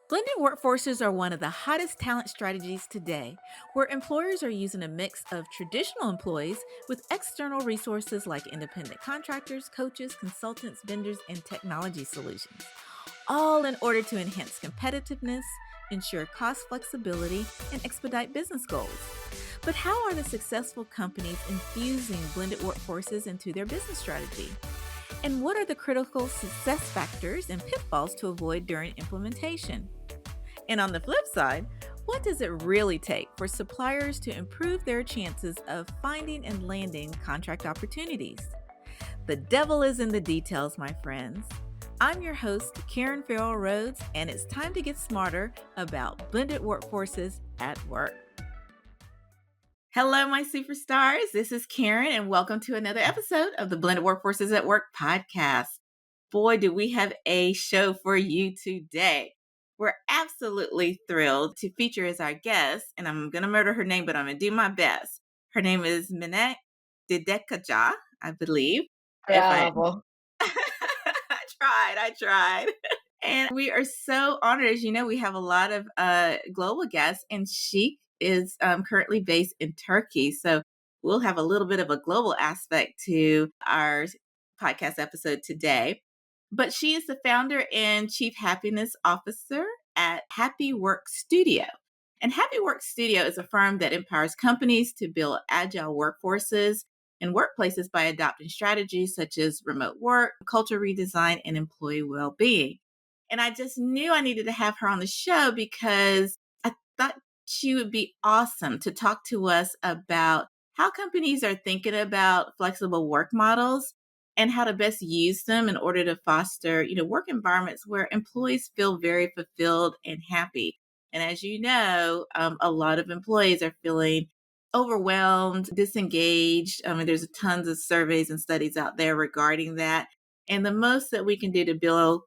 Blended workforces are one of the hottest talent strategies today, where employers are using a mix of traditional employees with external resources like independent contractors, coaches, consultants, vendors, and technology solutions, all in order to enhance competitiveness, ensure cost flexibility, and expedite business goals. But how are the successful companies infusing blended workforces into their business strategy? And what are the critical success factors and pitfalls to avoid during implementation? And on the flip side, what does it really take for suppliers to improve their chances of finding and landing contract opportunities? The devil is in the details, my friends. I'm your host, Karen Farrell Rhodes, and it's time to get smarter about blended workforces at work. Hello, my superstars. This is Karen, and welcome to another episode of the Blended Workforces at Work podcast. Boy, do we have a show for you today. We're absolutely thrilled to feature as our guest, and I'm going to murder her name, but I'm going to do my best. Her name is Minette Dedekoca, I believe. Bravo. I tried. And we are so honored. As you know, we have a lot of global guests, and she is currently based in Turkey. So we'll have a little bit of a global aspect to our podcast episode today. But she is the founder and chief happiness officer at Happy Work Studio. And Happy Work Studio is a firm that empowers companies to build agile workforces and workplaces by adopting strategies such as remote work, culture redesign, and employee well-being. And I just knew I needed to have her on the show because I thought she would be awesome to talk to us about how companies are thinking about flexible work models and how to best use them in order to foster, work environments where employees feel very fulfilled and happy. And as you know, a lot of employees are feeling overwhelmed, disengaged. I mean, there's tons of surveys and studies out there regarding that. And the most that we can do to build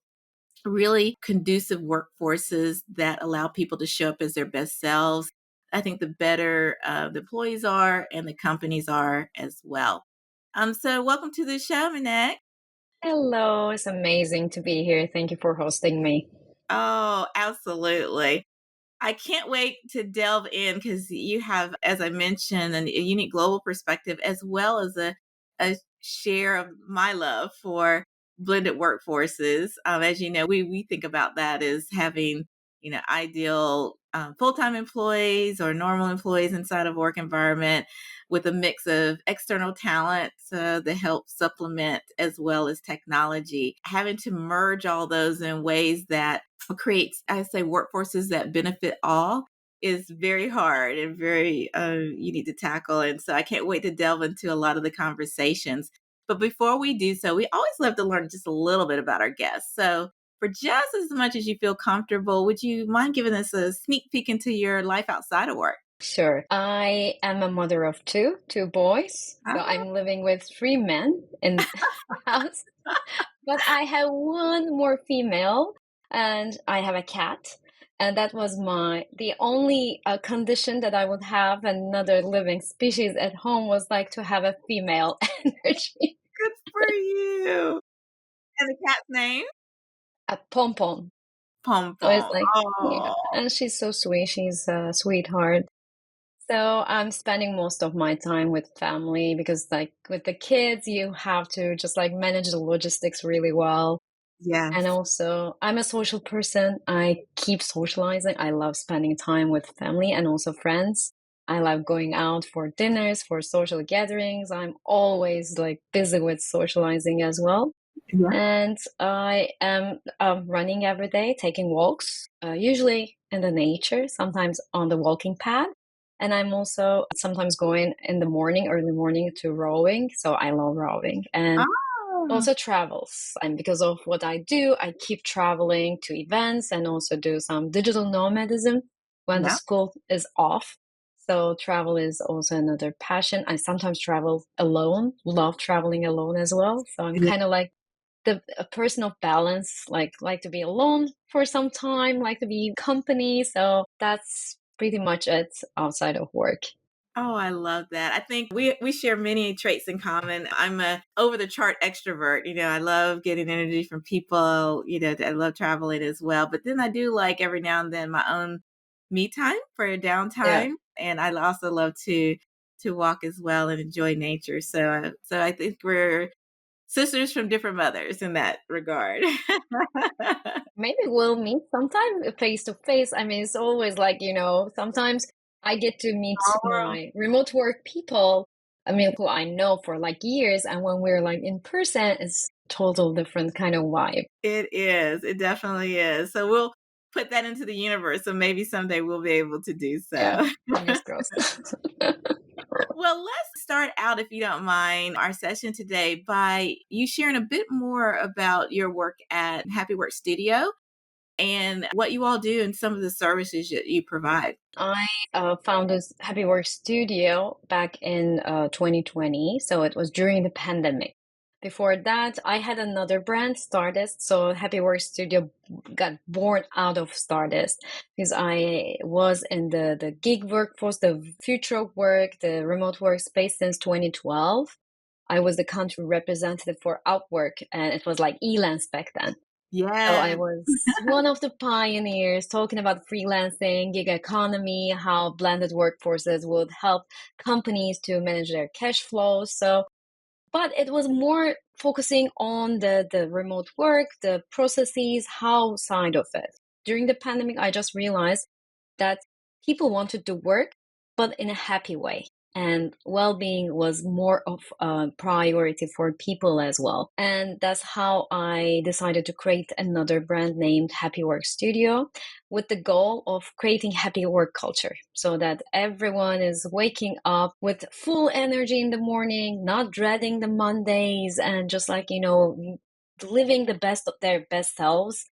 really conducive workforces that allow people to show up as their best selves, I think the better the employees are and the companies are as well. So welcome to the show, Minette. Hello, it's amazing to be here. Thank you for hosting me. Oh, absolutely. I can't wait to delve in because you have, as I mentioned, a unique global perspective as well as a share of my love for blended workforces. As you know, we think about that as having, ideal full-time employees or normal employees inside of work environment with a mix of external talent that help supplement as well as technology. Having to merge all those in ways that creates, I say, workforces that benefit all is very hard and very you need to tackle. And so I can't wait to delve into a lot of the conversations. But before we do so, we always love to learn just a little bit about our guests. So for just as much as you feel comfortable, would you mind giving us a sneak peek into your life outside of work? Sure. I am a mother of two boys. So Ah, I'm living with three men in the house. But I have one more female and I have a cat. And that was the only condition that I would have another living species at home was like to have a female energy. good for you. And the cat's name? A pom pom. Pom So it's Pom. like, yeah. Oh, And she's so sweet. She's a sweetheart. So I'm spending most of my time with family because like with the kids, you have to just like manage the logistics really well. And yes. also, I'm a social person. I keep socializing. I love spending time with family and also friends. I love going out for dinners, for social gatherings. I'm always like busy with socializing as well. Yeah. And I am running every day, taking walks, usually in the nature, sometimes on the walking path. And I'm also sometimes going in the morning, early morning to rowing. So I love rowing and Oh, also travels. And because of what I do, I keep traveling to events and also do some digital nomadism when the yeah. school is off. So travel is also another passion. I sometimes travel alone, love traveling alone as well. So I'm Yeah. kind of like the a person of balance, like to be alone for some time, like to be in company. So that's pretty much it outside of work. Oh, I love that. I think we share many traits in common. I'm a over the chart extrovert. I love getting energy from people. I love traveling as well. But then I do like every now and then my own me time for a Yeah. downtime, and I also love to walk as well and enjoy nature. So I think we're sisters from different mothers in that regard. Maybe we'll meet sometime face to face. I mean, it's always like, sometimes I get to meet Small world. my remote work people, I mean, who I know for like years. And when we're like in person, it's total different kind of vibe. It is. It definitely is. So we'll put that into the universe. So maybe someday we'll be able to do Yeah. so. Fingers crossed. Well, let's start out, if you don't mind, our session today by you sharing a bit more about your work at Happy Work Studio and what you all do and some of the services that you provide. I found this Happy Work Studio back in 2020. So it was during the pandemic. Before that, I had another brand, Stardust. So Happy Work Studio got born out of Stardust because I was in the gig workforce, the future of work, the remote workspace since 2012. I was the country representative for Outwork, and it was like Elance back then. So I Yes. was one of the pioneers talking about freelancing, gig economy, how blended workforces would help companies to manage their cash flow. But it was more focusing on the remote work, the processes, how side of it. During the pandemic, I just realized that people wanted to work, but in a happy way. And well being was more of a priority for people as well. And that's how I decided to create another brand named Happy Work Studio with the goal of creating happy work culture so that everyone is waking up with full energy in the morning, not dreading the Mondays, and just like, living the best of their best selves,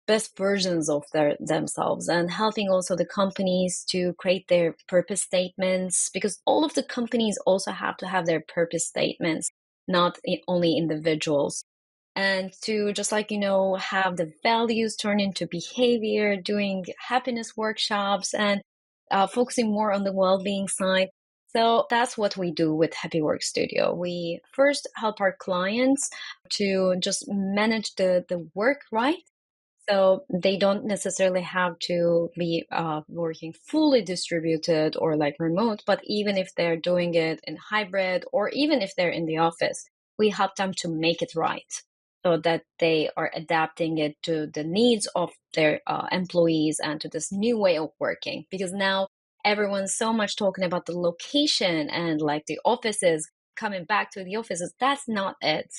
best versions of themselves, and helping also the companies to create their purpose statements, because all of the companies also have to have their purpose statements, not only individuals, and to just like have the values turn into behavior, doing happiness workshops, and focusing more on the well-being side. So that's what we do with Happy Work Studio. We first help our clients to just manage the work right, so they don't necessarily have to be working fully distributed or like remote, but even if they're doing it in hybrid or even if they're in the office, we help them to make it right so that they are adapting it to the needs of their employees and to this new way of working. Because now everyone's so much talking about the location and like the offices, coming back to the offices. That's not it.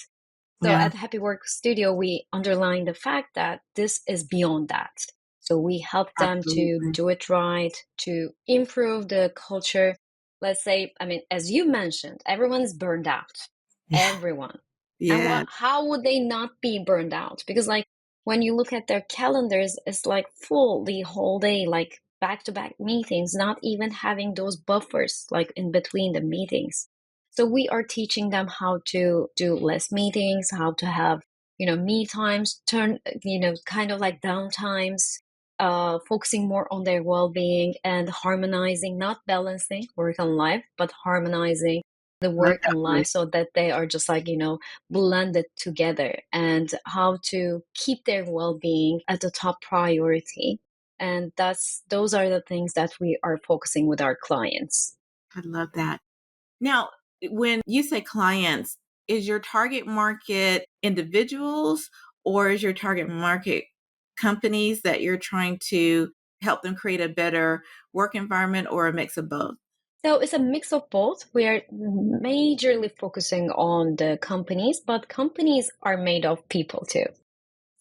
So Yeah, at Happy Work Studio, we underline the fact that this is beyond that. So we help them to absolutely. do it right, to improve the culture. Let's say, I mean, as you mentioned, everyone's burned out. Yeah. Everyone. And Yeah. how would they not be burned out? Because like when you look at their calendars, it's like full the whole day, like back to back meetings, not even having those buffers like in between the meetings. So we are teaching them how to do less meetings, how to have, me times, kind of like downtimes, focusing more on their well-being and harmonizing, not balancing work and life, but harmonizing the Love work and that life word. so that they are just like, blended together, and how to keep their well-being at the top priority. And those are the things that we are focusing with our clients. I love that. Now, when you say clients, is your target market individuals or is your target market companies that you're trying to help them create a better work environment or a mix of both? So it's a mix of both. We are majorly focusing on the companies, but companies are made of people too.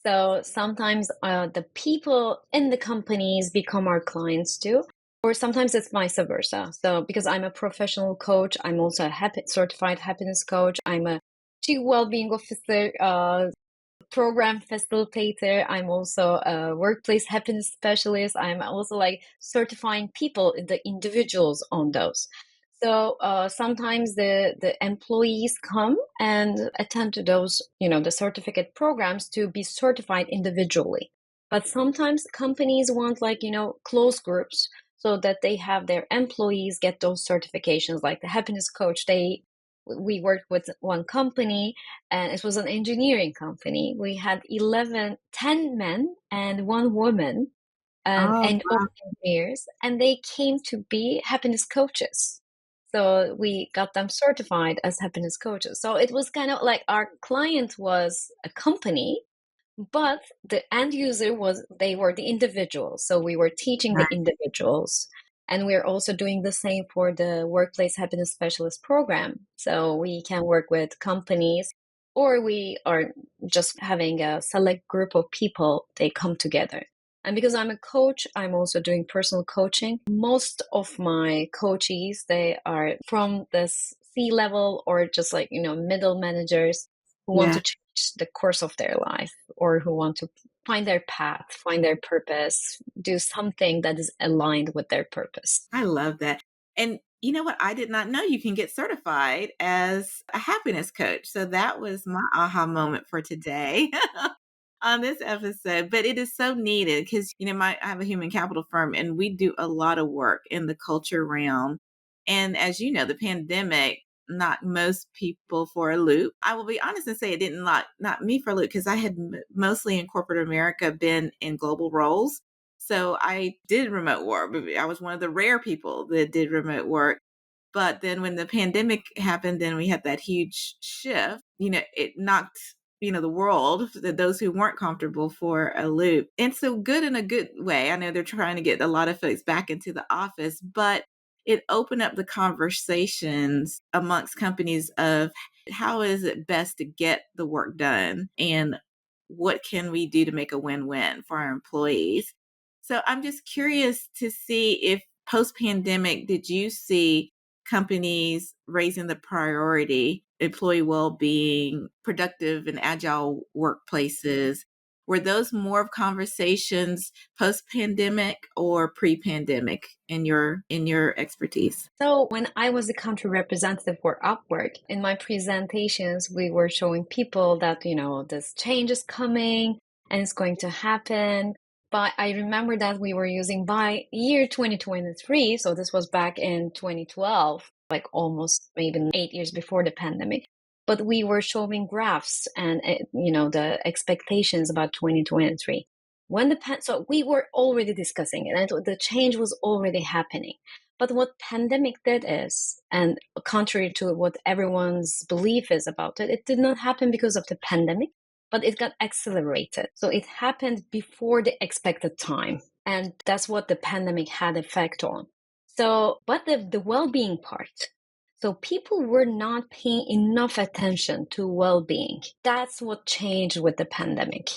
So sometimes the people in the companies become our clients too, or sometimes it's vice versa. So because I'm a professional coach, I'm also a certified happiness coach. I'm a chief well-being officer, program facilitator. I'm also a workplace happiness specialist. I'm also like certifying people, the individuals on those. So sometimes the employees come and attend to those, the certificate programs to be certified individually. But sometimes companies want like, close groups so that they have their employees get those certifications like the happiness coach. We worked with one company, and it was an engineering company. We had 10 men and one woman, Oh, and all engineers, and they came to be happiness coaches. So we got them certified as happiness coaches. So it was kind of like our client was a company, but the end user was they were the individuals. So we were teaching the right. individuals. And we're also doing the same for the Workplace Happiness Specialist program. So we can work with companies, or we are just having a select group of people, they come together. And because I'm a coach, I'm also doing personal coaching. Most of my coachees, they are from this C-level or just like, middle managers who want Yeah. to change the course of their life, or who want to find their path, find their purpose, do something that is aligned with their purpose. I love that. And you know what? I did not know you can get certified as a happiness coach. So that was my aha moment for today on this episode. But it is so needed because, I have a human capital firm and we do a lot of work in the culture realm. And as you know, the pandemic knocked most people for a loop. I will be honest and say it didn't not me for a loop because I had mostly in corporate America been in global roles. So I did remote work. I was one of the rare people that did remote work. But then when the pandemic happened, then we had that huge shift. It knocked, the world, those who weren't comfortable for a loop. And so good in a good way. I know they're trying to get a lot of folks back into the office, but it opened up the conversations amongst companies of how is it best to get the work done and what can we do to make a win-win for our employees. So I'm just curious to see if post-pandemic, did you see companies raising the priority, employee well-being, productive and agile workplaces? Were those more of conversations post-pandemic or pre-pandemic in your expertise? So when I was the country representative for Upwork, in my presentations, we were showing people that, this change is coming and it's going to happen. But I remember that we were using by year 2023. So this was back in 2012, like almost maybe 8 years before the pandemic. But we were showing graphs and, the expectations about 2023. So we were already discussing it, and the change was already happening. But what pandemic did is, and contrary to what everyone's belief is about it, it did not happen because of the pandemic, but it got accelerated. So it happened before the expected time. And that's what the pandemic had effect on. So, but the well-being part. So people were not paying enough attention to well-being. That's what changed with the pandemic.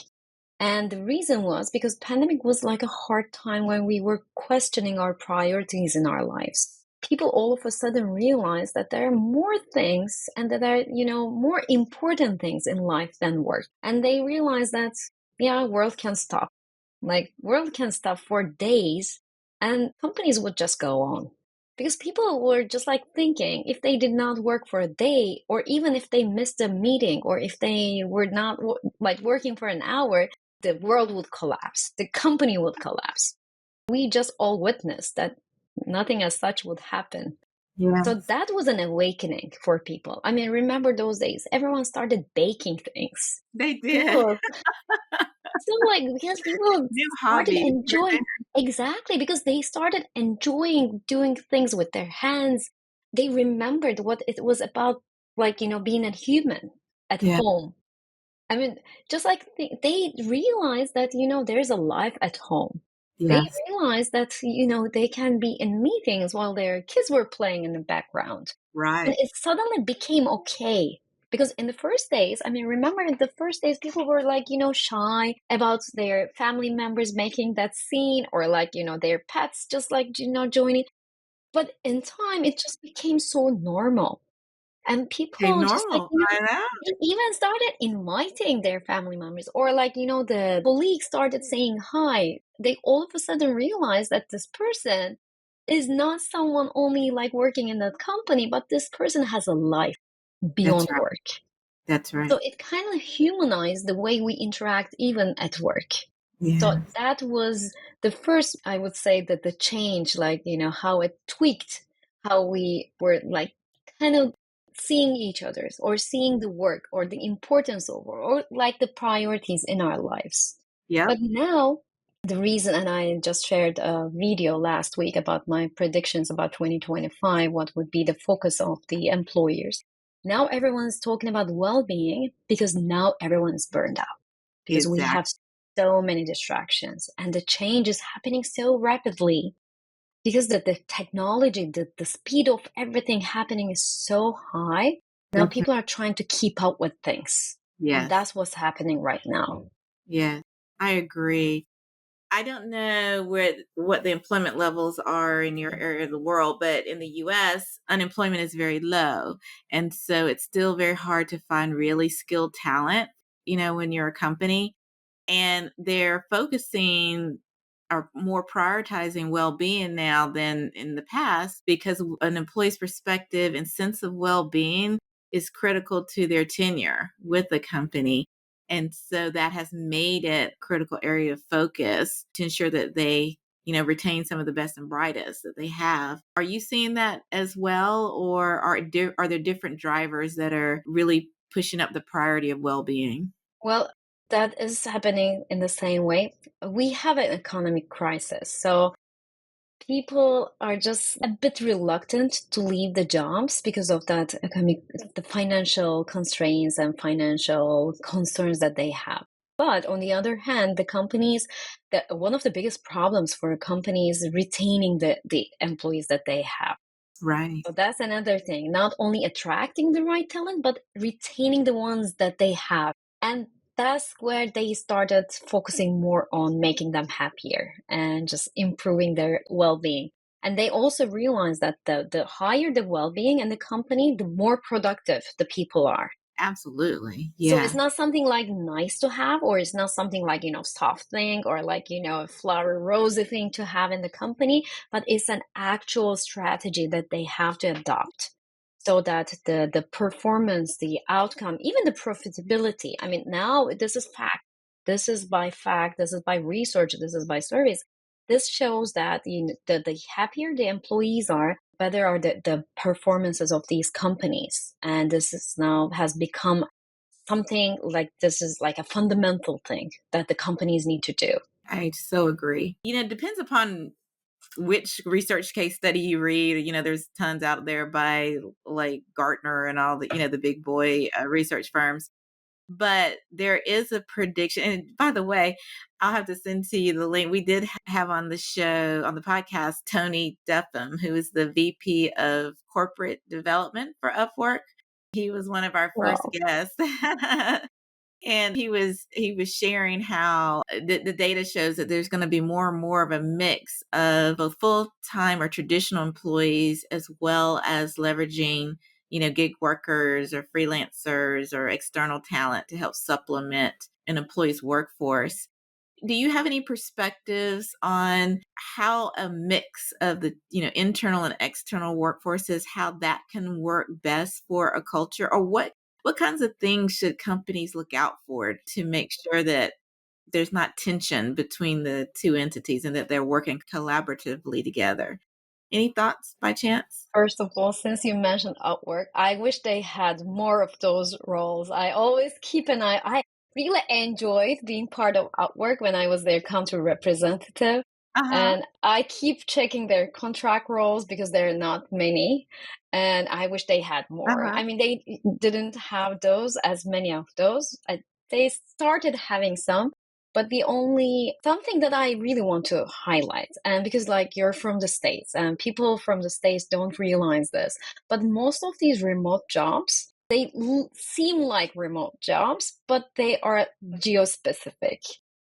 And the reason was because pandemic was like a hard time when we were questioning our priorities in our lives. People all of a sudden realized that there are more things and that are, more important things in life than work. And they realized that, yeah, world can stop. Like world can stop for days and companies would just go on. Because people were just like thinking if they did not work for a day, or even if they missed a meeting, or if they were not like working for an hour, the world would collapse, the company would collapse. We just all witnessed that nothing as such would happen. So Yes, that was an awakening for people. I mean, remember those days? Everyone started baking things. they did. People, so like because people New started hobbies. enjoying, exactly, because they started enjoying doing things with their hands. They remembered what it was about, like, being a human at Yeah. home. I mean, just like they realize that, there's a life at home. They Yes. realize that, they can be in meetings while their kids were playing in the background. And Right. it suddenly became okay. Because in the first days, I mean, remember in the first days, people were like, shy about their family members making that scene, or like, their pets just like, joining. But in time, it just became so normal. And Okay, people just like, normal. I know. they even started inviting their family members, or like, the colleagues started saying hi. They all of a sudden realized that this person is not someone only like working in that company, but this person has a life That's beyond right. work. That's right. So it kind of humanized the way we interact even at work. So Yeah. that was the first, I would say, that the change, like, how it tweaked how we were like kind of seeing each other's or seeing the work or the importance of or like the priorities in our lives. Yep. But now the reason, and I just shared a video last week about my predictions about 2025, what would be the focus of the employers. Now everyone's talking about well-being because now everyone is burned out because we Exactly. have so many distractions and the change is happening so rapidly because the technology, the speed of everything happening is so high. Now Mhm. people are trying to keep up with things. And Yes. that's what's happening right now. Yes. I agree. I don't know what the employment levels are in your area of the world, but in the US, unemployment is very low. And so it's still very hard to find really skilled talent, when you're a company. And they're focusing or more prioritizing well-being now than in the past because an employee's perspective and sense of well-being is critical to their tenure with the company. And so that has made it a critical area of focus to ensure that they, retain some of the best and brightest that they have. Are you seeing that as well, or are there different drivers that are really pushing up the priority of well-being? Well, that is happening in the same way. We have an economic crisis. So people are just a bit reluctant to leave the jobs because of that economic, the financial constraints and financial concerns that they have. But on the other hand, the companies, that one of the biggest problems for a company is retaining the employees that they have. Right. So that's another thing, not only attracting the right talent, but retaining the ones that they have. And that's where they started focusing more on making them happier and just improving their well-being. And they also realized that the higher the well-being in the company, the more productive the people are. Absolutely. So it's Yeah. not something like nice to have, or it's not something like, soft thing or like, a flower rosy thing to have in the company, but it's an actual strategy that they have to adopt so that the performance, the outcome, even the profitability. I mean, now this is fact. This is by fact, this is by research, this is by surveys. This shows that the happier the employees are, better are the performances of these companies. And this is now has become something like this is like a fundamental thing that the companies need to do. I so agree. It depends upon which research case study you read. There's tons out there by like Gartner and all the big boy research firms. But there is a prediction. And by the way, I'll have to send to you the link. We did have on the show, on the podcast, Tony Duffum, who is the VP of corporate development for Upwork. He was one of our first Wow. guests. And he was sharing how the data shows that there's going to be more and more of a mix of both full-time or traditional employees as well as leveraging, gig workers or freelancers or external talent to help supplement an employee's workforce. Do you have any perspectives on how a mix of the, internal and external workforces, how that can work best for a culture, or what kinds of things should companies look out for to make sure that there's not tension between the two entities and that they're working collaboratively together? Any thoughts by chance? First of all, since you mentioned Upwork, I wish they had more of those roles. I always keep an eye. I really enjoyed being part of Upwork when I was their country representative. Uh-huh. And I keep checking their contract roles because there are not many. And I wish they had more. Uh-huh. I mean, they didn't have those, as many of those. They started having some, but the only something that I really want to highlight, and because like you're from the States and people from the States don't realize this, but most of these remote jobs, they seem like remote jobs, but they are geo-specific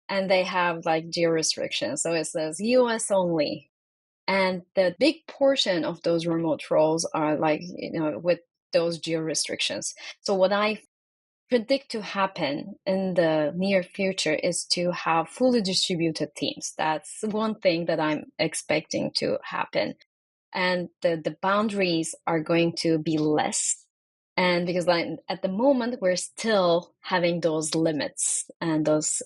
and they have like geo restrictions. So it says US only. And the big portion of those remote roles are like, with those geo restrictions. So what I predict to happen in the near future is to have fully distributed teams. That's one thing that I'm expecting to happen. And the boundaries are going to be less. And because like at the moment we're still having those limits and those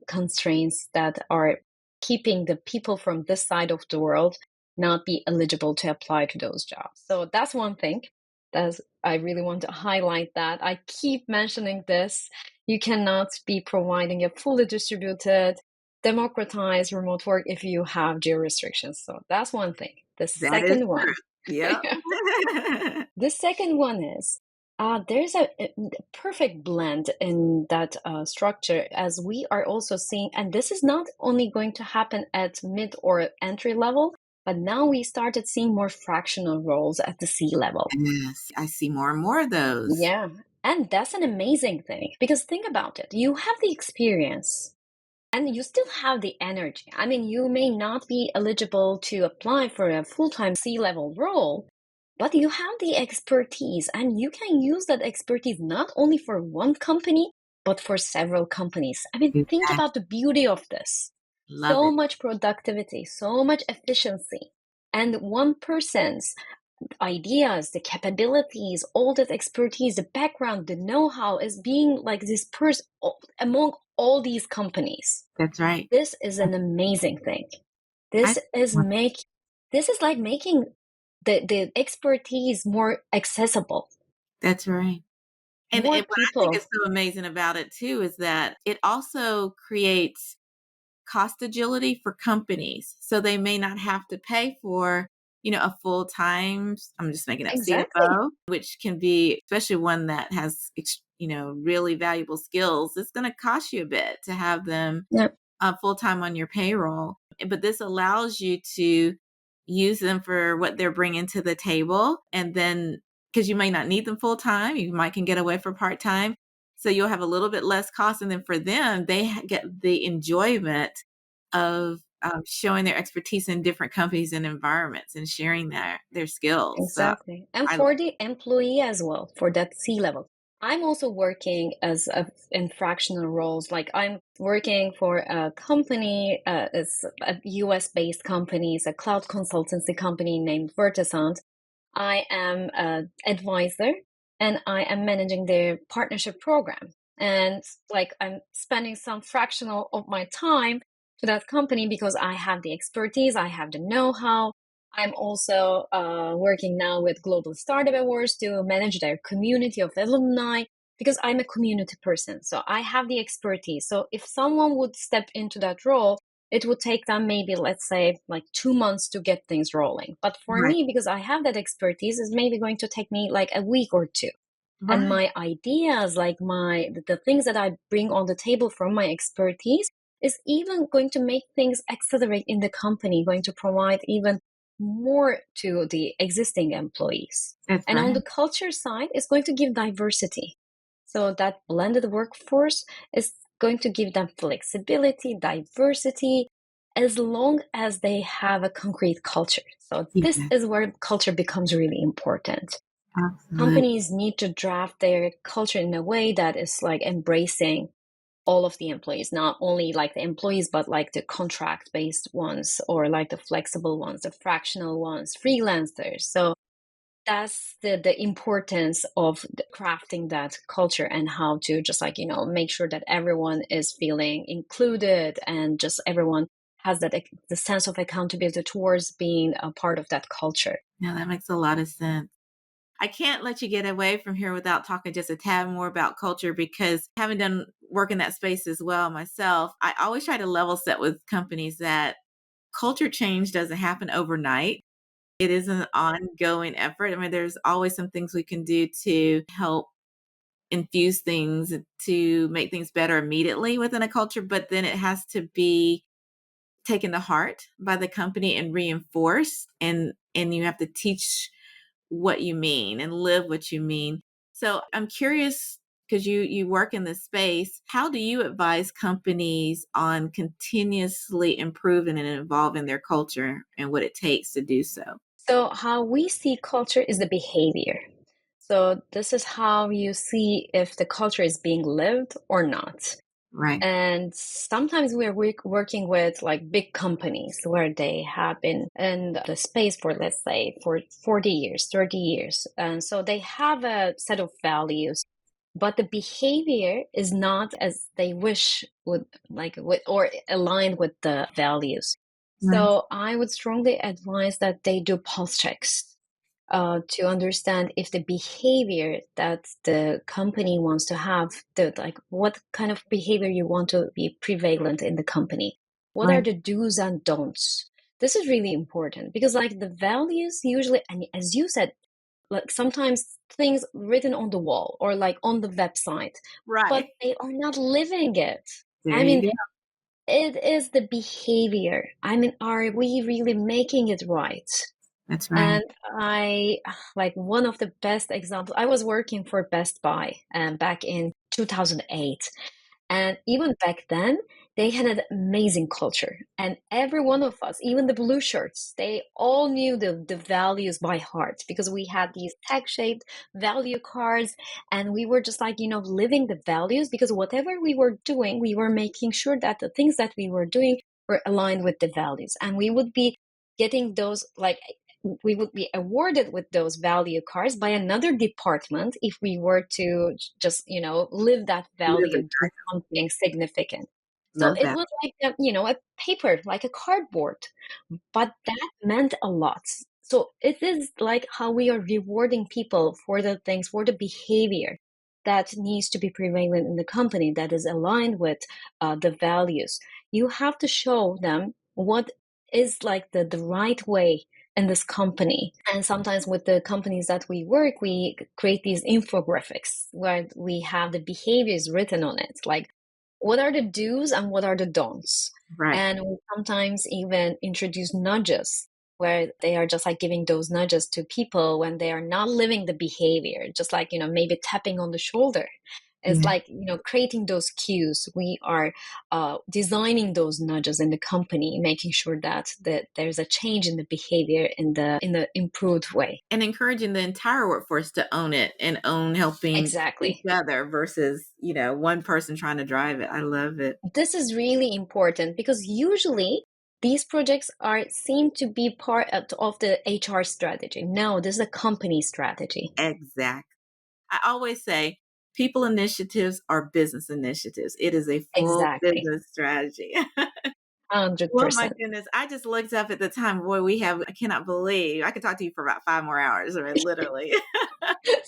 constraints that are keeping the people from this side of the world not be eligible to apply to those jobs. So that's one thing. That's I really want to highlight that. I keep mentioning this. You cannot be providing a fully distributed, democratized remote work if you have geo restrictions. So that's one thing. The That is second true. one. Yep. The second one is there's a perfect blend in that structure, as we are also seeing, and this is not only going to happen at mid or entry level, but now we started seeing more fractional roles at the C level. Yes, I see more and more of those. Yeah. And that's an amazing thing because think about it. You have the experience and you still have the energy. I mean, you may not be eligible to apply for a full time C level role, but you have the expertise and you can use that expertise not only for one company, but for several companies. I mean, think about Exactly. the beauty of this. Love So it. much productivity, so much efficiency. And one person's ideas, the capabilities, all that expertise, the background, the know-how is being like this person among all these companies. That's right. This is an amazing thing. I This is make this is like making the expertise more accessible. That's right. And More what I think is people. so amazing about it too is that it also creates cost agility for companies. So they may not have to pay for, a full-time, I'm just making up, Exactly. CFO, which can be, especially one that has, really valuable skills. It's going to cost you a bit to have them Yeah, full-time on your payroll. But this allows you to use them for what they're bringing to the table. And then, because you may not need them full-time, you might can get away for part-time. So you'll have a little bit less cost. And then for them, they get the enjoyment of showing their expertise in different companies and environments and sharing their skills. So exactly. And I for the employee as well, for that C level. I'm also working in fractional roles. Like I'm working for a company, it's a US based company, it's a cloud consultancy company named Vertisant. I am an advisor and I am managing their partnership program. And like I'm spending some fractional of my time to that company because I have the expertise, I have the know how. I'm also working now with Global Startup Awards to manage their community of alumni because I'm a community person. So I have the expertise. So if someone would step into that role, it would take them maybe, let's say, like 2 months to get things rolling. But for right, me, because I have that expertise, it's maybe going to take me like a week or two. And right, my ideas, like the things that I bring on the table from my expertise, is even going to make things accelerate in the company, going to provide even more to the existing employees. that's And on right. the culture side, it's going to give diversity. So that blended workforce is going to give them flexibility, diversity, as long as they have a concrete culture. So this Yeah, is where culture becomes really important. absolutely. Companies need to draft their culture in a way that is like embracing all of the employees, not only like the employees, but like the contract based ones or like the flexible ones, the fractional ones, freelancers. So that's the importance of crafting that culture and how to just like make sure that everyone is feeling included and just everyone has that the sense of accountability towards being a part of that culture. No, that makes a lot of sense. I can't let you get away from here without talking just a tad more about culture because having done work in that space as well myself, I always try to level set with companies that culture change doesn't happen overnight. It is an ongoing effort. I mean, there's always some things we can do to help infuse things to make things better immediately within a culture, but then it has to be taken to heart by the company and reinforced, and you have to teach what you mean and live what you mean. So I'm curious, because you work in this space, how do you advise companies on continuously improving and evolving their culture and what it takes to do so? So how we see culture is the behavior. So this is how you see if the culture is being lived or not. Right. And sometimes we're working with like big companies where they have been in the space for, let's say, for 40 years, 30 years. And so they have a set of values, but the behavior is not as they wish would like with or aligned with the values. Right. So I would strongly advise that they do pulse checks to understand if the behavior that the company wants to have, the like what kind of behavior you want to be prevalent in the company. What are Right. the do's and don'ts? This is really important because like the values usually, and as you said, like sometimes things written on the wall or like on the website, but Right. they are not living it. There I you mean, go. it is the behavior. I mean, are we really making it right? That's right. And I like one of the best examples. I was working for Best Buy back in 2008. And even back then, they had an amazing culture. And every one of us, even the blue shirts, they all knew the values by heart because we had these tag shaped value cards. And we were just like, living the values because whatever we were doing, we were making sure that the things that we were doing were aligned with the values. And we would be getting those, like, we would be awarded with those value cards by another department if we were to just live that Live value, it. do something significant. So Love it that. was like a paper, like a cardboard, but that meant a lot. So it is like how we are rewarding people for the things, for the behavior that needs to be prevalent in the company that is aligned with the values. You have to show them what is like the right way in this company. And sometimes with the companies that we work, we create these infographics where we have the behaviors written on it, like what are the do's and what are the don'ts. Right. And we sometimes even introduce nudges where they are just like giving those nudges to people when they are not living the behavior, just like, maybe tapping on the shoulder. It's Yeah. like, creating those cues. We are designing those nudges in the company, making sure that there's a change in the behavior in the improved way. And encouraging the entire workforce to own it and own helping each Exactly. other versus, one person trying to drive it. I love it. This is really important because usually these projects are seem to be part of the HR strategy. No, this is a company strategy. Exactly. I always say people initiatives are business initiatives. It is a full Exactly. business strategy. Well, my 100%. goodness. I just looked up at the time. Boy, I cannot believe I could talk to you for about 5 more hours. I mean, literally.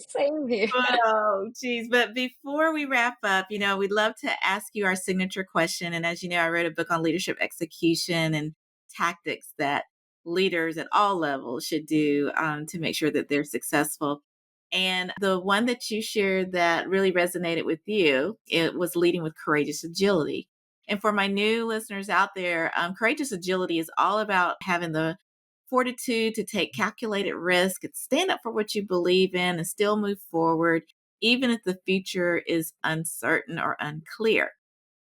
Same here. Oh, geez. But before we wrap up, we'd love to ask you our signature question. And as you know, I wrote a book on leadership execution and tactics that leaders at all levels should do to make sure that they're successful. And the one that you shared that really resonated with you, it was leading with courageous agility. And for my new listeners out there, courageous agility is all about having the fortitude to take calculated risk and stand up for what you believe in and still move forward, even if the future is uncertain or unclear.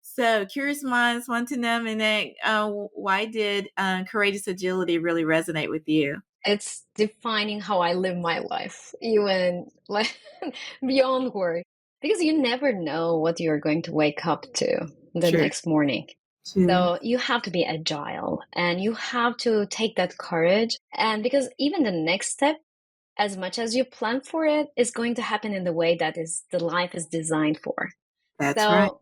So, curious minds want to know, Minette, why did courageous agility really resonate with you? It's defining how I live my life, even like beyond work, because you never know what you're going to wake up to the True, next morning. true. So you have to be agile and you have to take that courage. And because even the next step, as much as you plan for it, is going to happen in the way that is the life is designed for. That's right. So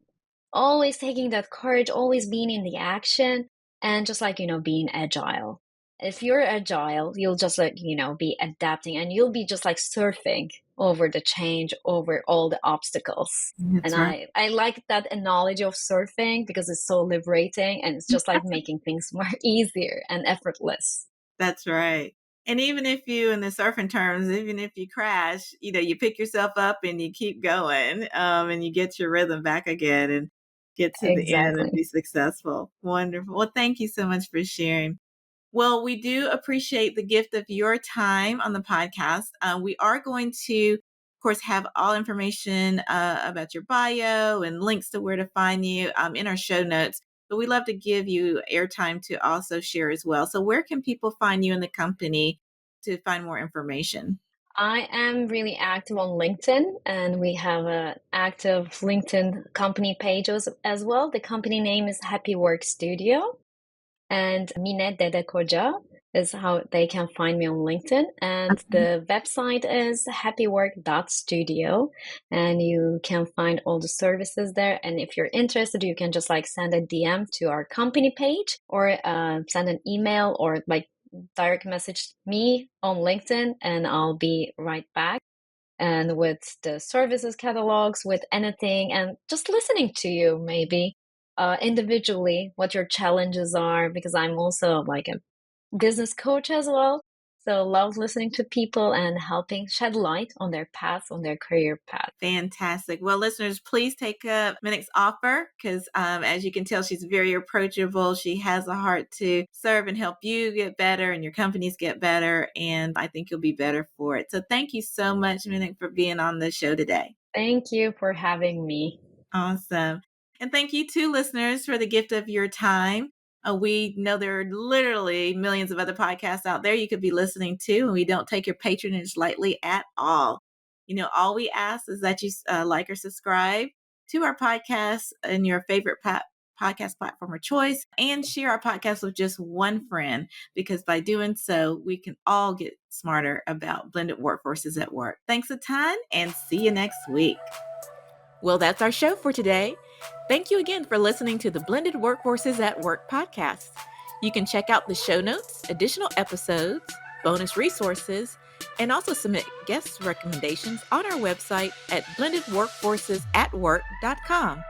always taking that courage, always being in the action, and just like, being agile. If you're agile, you'll just like, be adapting and you'll be just like surfing over the change, over all the obstacles. And That's right. I like that analogy of surfing because it's so liberating and it's just like making things more easier and effortless. That's right. And even if you, in the surfing terms, even if you crash, you pick yourself up and you keep going, and you get your rhythm back again and get to the end and Exactly. be successful. Wonderful. Well, thank you so much for sharing. Well, we do appreciate the gift of your time on the podcast. We are going to, of course, have all information about your bio and links to where to find you in our show notes. But we love to give you airtime to also share as well. So, where can people find you in the company to find more information? I am really active on LinkedIn, and we have a active LinkedIn company page as well. The company name is Happy Work Studio, and Mine Dedekoca is how they can find me on LinkedIn. And the website is happywork.studio, and you can find all the services there. And if you're interested, you can just like send a DM to our company page, or send an email, or like direct message me on LinkedIn, and I'll be right back. And with the services catalogs, with anything, and just listening to you, maybe individually, what your challenges are, because I'm also like a business coach as well. So love listening to people and helping shed light on their paths, on their career path. Fantastic. Well, listeners, please take up Minik's offer because, as you can tell, she's very approachable. She has a heart to serve and help you get better and your companies get better. And I think you'll be better for it. So thank you so much, Minik, for being on the show today. Thank you for having me. Awesome. And thank you to listeners for the gift of your time. We know there are literally millions of other podcasts out there you could be listening to, and we don't take your patronage lightly at all. All we ask is that you like or subscribe to our podcast in your favorite podcast platform of choice, and share our podcast with just one friend, because by doing so, we can all get smarter about blended workforces at work. Thanks a ton, and see you next week. Well, that's our show for today. Thank you again for listening to the Blended Workforces at Work podcast. You can check out the show notes, additional episodes, bonus resources, and also submit guest recommendations on our website at blendedworkforcesatwork.com.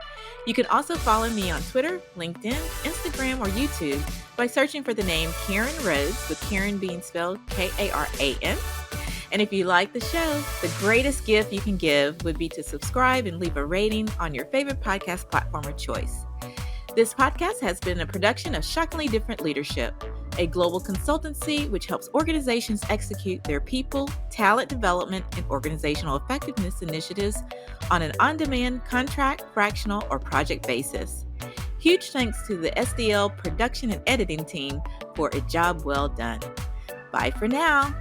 You can also follow me on Twitter, LinkedIn, Instagram, or YouTube by searching for the name Karen Rhodes, with Karen being spelled Karan. And if you like the show, the greatest gift you can give would be to subscribe and leave a rating on your favorite podcast platform of choice. This podcast has been a production of Shockingly Different Leadership, a global consultancy which helps organizations execute their people, talent development, and organizational effectiveness initiatives on an on-demand, contract, fractional, or project basis. Huge thanks to the SDL production and editing team for a job well done. Bye for now.